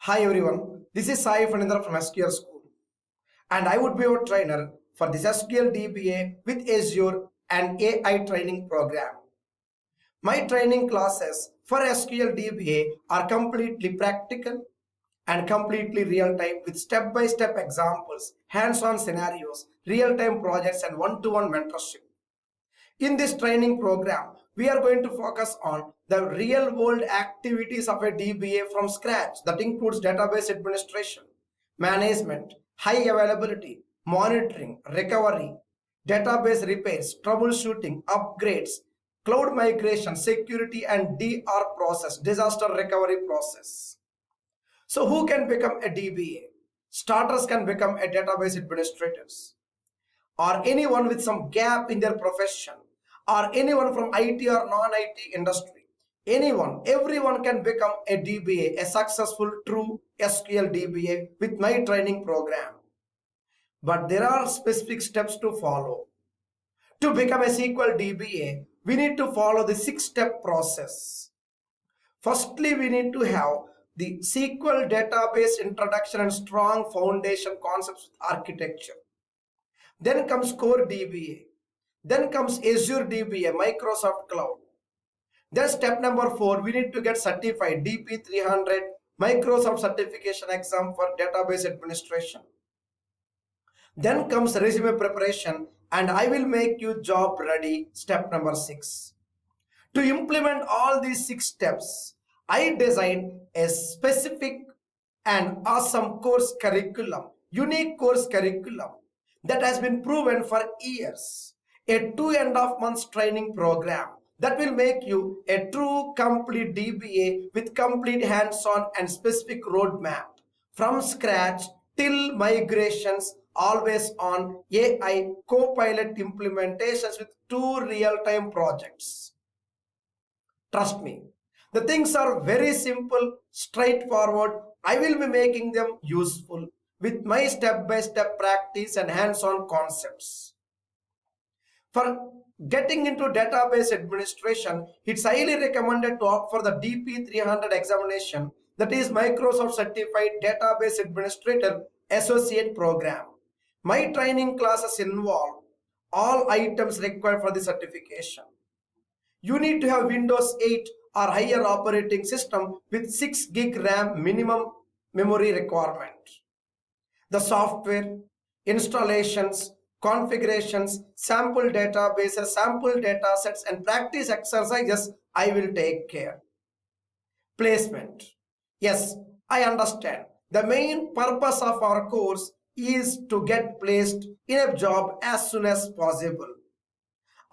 Hi everyone, this is Sai Fanindra from SQL School and I would be your trainer for this SQL DBA with Azure and AI training program. My training classes for SQL DBA are completely practical and completely real-time with step-by-step examples, hands-on scenarios, real-time projects and one-to-one mentorship. In this training program, we are going to focus on the real-world activities of a DBA from scratch that includes database administration, management, high availability, monitoring, recovery, database repairs, troubleshooting, upgrades, cloud migration, security, and DR process, disaster recovery process. So who can become a DBA? Starters can become a database administrators, or anyone with some gap in their profession, or anyone from IT or non-IT industry. Everyone can become a DBA, a successful true SQL DBA with my training program. But there are specific steps to follow. To become a SQL DBA, we need to follow the 6-step process. Firstly, we need to have the SQL database introduction and strong foundation concepts with architecture. Then comes core DBA. Then comes Azure DBA, Microsoft Cloud. Then step number 4, we need to get certified DP300 Microsoft certification exam for database administration. Then comes resume preparation and I will make you job ready, step number 6. To implement all these 6 steps, I designed a specific and awesome course curriculum, unique course curriculum that has been proven for years. A 2.5 months training program that will make you a true complete DBA with complete hands-on and specific roadmap from scratch till migrations, always on AI co-pilot implementations with 2 real-time projects. Trust me, the things are very simple, straightforward. I will be making them useful with my step-by-step practice and hands-on concepts. For getting into database administration, it's highly recommended to opt for the DP300 examination, that is Microsoft Certified Database Administrator Associate Program. My training classes involve all items required for the certification. You need to have Windows 8 or higher operating system with 6 gig RAM minimum memory requirement. The software, installations, configurations, sample databases, sample data sets, and practice exercises, I will take care. Placement. Yes, I understand. The main purpose of our course is to get placed in a job as soon as possible,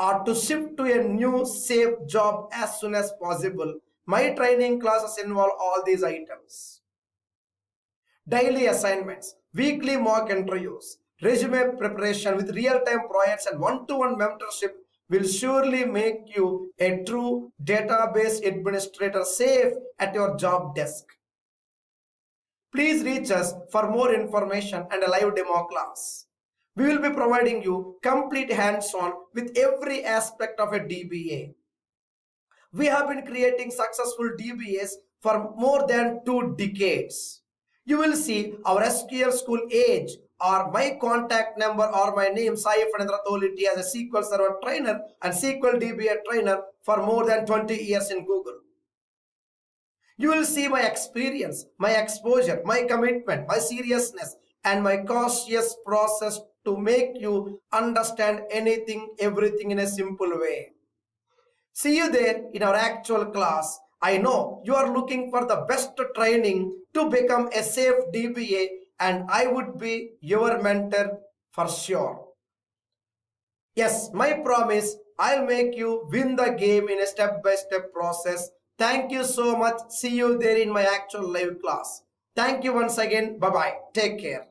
or to shift to a new safe job as soon as possible. My training classes involve all these items. Daily assignments, weekly mock interviews, resume preparation with real-time projects and one-to-one mentorship will surely make you a true database administrator safe at your job desk. Please reach us for more information and a live demo class. We will be providing you complete hands-on with every aspect of a DBA. We have been creating successful DBAs for more than 2 decades. You will see our SQL School age or my contact number or my name Sai Fanindra Toliti as a SQL Server trainer and SQL DBA trainer for more than 20 years in Google. You will see my experience, my exposure, my commitment, my seriousness, and my cautious process to make you understand anything, everything in a simple way. See you there in our actual class. I know you are looking for the best training to become a safe DBA, and I would be your mentor for sure. Yes, my promise, I'll make you win the game in a step-by-step process. Thank you so much. See you there in my actual live class. Thank you once again. Bye-bye. Take care.